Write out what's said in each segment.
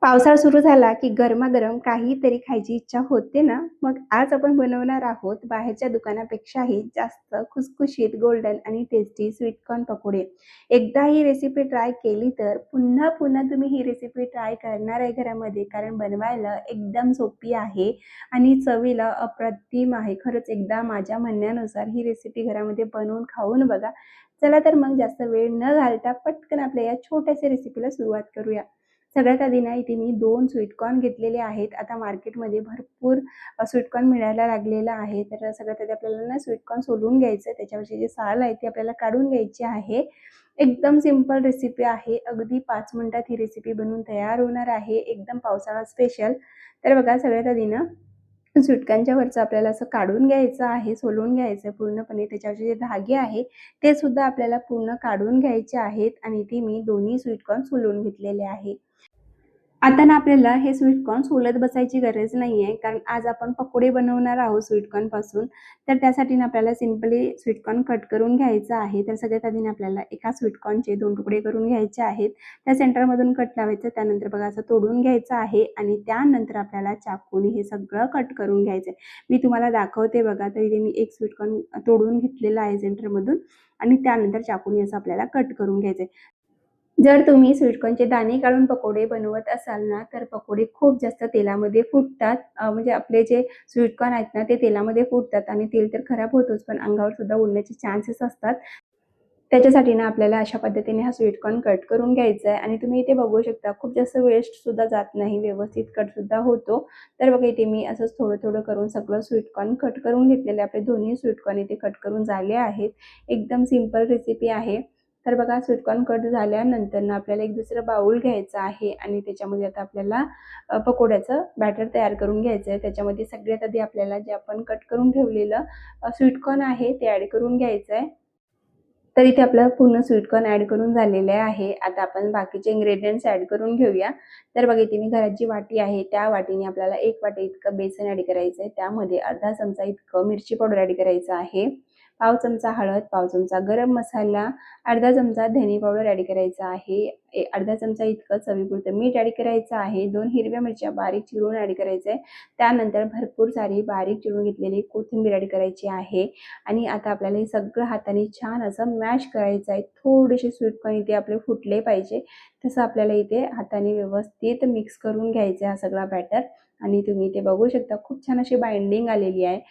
पावसाळा सुरू झाला की गरमागरम काहीतरी खायची इच्छा होते ना. मग आज आपण बनवणार आहोत बाहेरच्या दुकानापेक्षाही जास्त खुसखुशीत गोल्डन आणि टेस्टी स्वीट कॉर्न पकोडे. एकदा ही रेसिपी ट्राय केली तर पुन्हा पुन्हा तुम्ही ही रेसिपी ट्राय करणार आहे घरामध्ये, कारण बनवायला एकदम सोपी आहे आणि चवीला अप्रतिम आहे. खरंच एकदा माझ्या म्हणण्यानुसार ही रेसिपी घरामध्ये बनवून खाऊन बघा. चला तर मग जास्त वेळ न घालता पटकन आपल्या या छोट्याशा रेसिपीला सुरुवात करूया. सगळ्यात आधी ना इथे मी 2 स्वीट कॉर्न घेतलेले आहेत. आता मार्केटमध्ये भरपूर स्वीट कॉर्न मिळायला लागलेलं आहे. तर सगळ्यात आधी आपल्याला ना स्वीट कॉर्न सोलून घ्यायचं आहे. त्याच्यावरची जी साल आहे ती आपल्याला काढून घ्यायची आहे. एकदम सिंपल रेसिपी आहे. अगदी 5 मिनिटात ही रेसिपी बनवून तयार होणार आहे. एकदम पावसाळा स्पेशल. तर बघा, सगळ्यात आधी ना स्वीट वरचं आपल्याला असं काढून घ्यायचं आहे, सोलून घ्यायचं आहे पूर्णपणे. त्याच्यावरचे जे धागे आहे ते सुद्धा आपल्याला पूर्ण काढून घ्यायचे आहेत आणि इथे मी दोन्ही स्वीट कॉर्न सोलून घेतलेले आहे. आता ना आपल्याला हे स्वीट कॉर्न सोलत बसायची गरज नाहीये, कारण आज आपण पकोडे बनवणार आहोत स्वीट कॉर्न पासून. तर त्यासाठी ना आपल्याला सिंपली स्वीट कॉर्न कट करून घ्यायचं आहे. तर सगळ्यात आधी आपल्याला एका स्वीट कॉर्नचे 2 तुकडे करून घ्यायचे आहेत. त्या सेंटरमधून कट लावायचं. त्यानंतर बघा असं तोडून घ्यायचं आहे आणि त्यानंतर आपल्याला चाकूने हे सगळं कट करून घ्यायचं आहे. मी तुम्हाला दाखवते बघा. तर इथे मी एक स्वीट कॉर्न तोडून घेतलेला आहे सेंटरमधून आणि त्यानंतर चाकूने असं आपल्याला कट करून घ्यायचं आहे. जर तुम्ही स्वीटकॉर्नचे दाणे काढून पकोडे बनवत असाल ना, तर पकोडे खूप जास्त तेलामध्ये फुटतात. म्हणजे आपले जे स्वीटकॉर्न आहेत ना, ते तेलामध्ये फुटतात आणि तेल तर खराब होतोच, पण अंगावर सुद्धा उडण्याचे चान्सेस असतात. त्याच्यासाठी ना आपल्याला अशा पद्धतीने हा स्वीटकॉर्न कट करून घ्यायचा आहे आणि तुम्ही इथे बघू शकता खूप जास्त वेस्ट सुद्धा जात नाही, व्यवस्थित कट सुद्धा होतो. तर बघा, इथे मी असंच थोडं-थोडं करून सगळं स्वीटकॉर्न कट करून घेतलेले. आपले दोन्ही स्वीटकॉर्न इथे कट करून झाले आहेत. एकदम सिंपल रेसिपी आहे. तर बघा, स्वीटकॉर्न कट झाल्यानंतर ना आपल्याला एक दुसरं बाउल घ्यायचं आहे आणि त्याच्यामध्ये आता आपल्याला पकोड्याचं बॅटर तयार करून घ्यायचं आहे. त्याच्यामध्ये सगळ्यात आधी आपल्याला जे आपण कट करून ठेवलेलं स्वीटकॉर्न आहे ते ॲड करून घ्यायचं आहे. तर इथे आपलं पूर्ण स्वीटकॉर्न ॲड करून झालेले आहे. आता आपण बाकीचे इन्ग्रेडियंट्स ॲड करून घेऊया. तर बघा, इथे मी घरात जी वाटी आहे त्या वाटीने आपल्याला 1 वाटी इतकं बेसन ॲड करायचं आहे. त्यामध्ये अर्धा चमचा इतकं मिरची पावडर ॲड करायचं आहे. पाव चमचा हळद, पाव चमचा गरम मसाला, अर्धा चमचा धने पावडर ॲड करायचा आहे. अर्धा चमचा इतकं चवीपुरतं मीठ ॲड करायचं आहे. 2 हिरव्या मिरच्या बारीक चिरून ॲड करायचं आहे. त्यानंतर भरपूर सारी बारीक चिरून घेतलेली कोथिंबीर ॲड करायची आहे आणि आता आपल्याला हे सगळं हाताने छान असं मॅश करायचं आहे. थोडेसे स्वीटकॉर्न इथे आपले फुटले पाहिजे, तसं आपल्याला इथे हाताने व्यवस्थित मिक्स करून घ्यायचं आहे हा सगळा बॅटर. आणि तुम्ही इथे बघू शकता खूप छान अशी बाइंडिंग आलेली आहे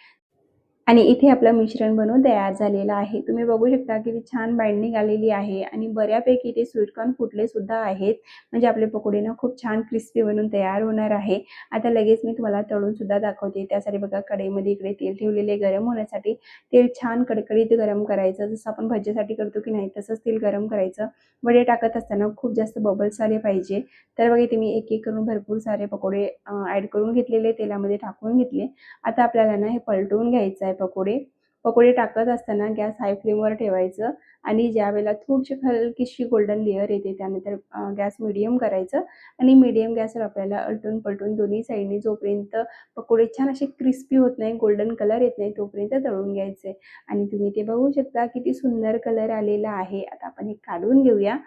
आणि इथे आपलं मिश्रण बनवून तयार झालेलं आहे. तुम्ही बघू शकता किती छान बाइंडिंग आलेली आहे आणि बऱ्यापैकी ते स्वीटकॉर्न फुटले सुद्धा आहेत. म्हणजे आपले पकोडे ना खूप छान क्रिस्पी बनून तयार होणार आहे. आता लगेच मी तुम्हाला तळून सुद्धा दाखवते. त्यासाठी बघा, कढईमध्ये इकडे तेल ठेवलेले गरम होण्यासाठी. तेल छान कडकडीत गरम करायचं, जसं आपण भज्यासाठी करतो की नाही तसंच तेल गरम करायचं. वडे टाकत असताना खूप जास्त बबल्स आले पाहिजे. तर बघा, इथे मी एक एक करून भरपूर सारे पकोडे ॲड करून घेतलेले, तेलामध्ये टाकून घेतले. आता आपल्याला ना हे पलटवून घ्यायचं आहे पकोडे. पकोडे टाकत असताना गॅस हाय फ्लेमवर ठेवायचं आणि ज्यावेळेला थोडीशी हलकीशी गोल्डन लेअर येते त्यानंतर गॅस मिडियम करायचं आणि मिडियम गॅसवर आपल्याला अलटून पलटून दोन्ही साईडनी जोपर्यंत पकोडे छान असे क्रिस्पी होत नाही, गोल्डन कलर येत नाही, तोपर्यंत तळून घ्यायचे. आणि तुम्ही ते बघू शकता किती सुंदर कलर आलेला आहे. आता आपण हे काढून घेऊया.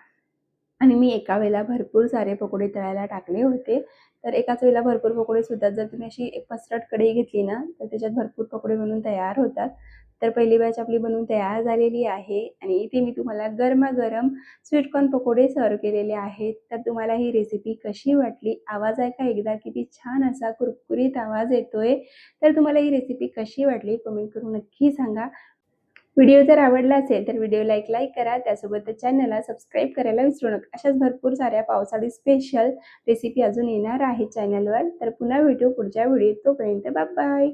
आणि मी एका वेळेला भरपूर सारे पकोडे तळायला टाकले होते. तर एकाच वेळेला भरपूर पकोडे सुद्धा जर तुम्ही अशी एक पसरट कढई घेतली ना, तर त्याच्यात भरपूर पकोडे बनवून तयार होतात. तर पहिली बॅच आपली बनवून तयार झालेली आहे आणि इथे मी तुम्हाला गरमागरम स्वीटकॉर्न पकोडे सर्व्ह केलेले आहेत. तर तुम्हाला ही रेसिपी कशी वाटली? आवाज ऐका एकदा, किती छान असा कुरकुरीत आवाज येतोय. तर तुम्हाला ही रेसिपी कशी वाटली कमेंट करून नक्की सांगा. व्हिडिओ जर आवडला असेल तर व्हिडिओला लाईक करा. त्यासोबत चॅनलला सबस्क्राईब करायला विसरू नका. अशाच भरपूर साऱ्या पावसाळी स्पेशल रेसिपी अजून येणार आहेत चॅनलवर. तर पुन्हा भेटू पुढच्या व्हिडिओत. तोपर्यंत बाय बाय.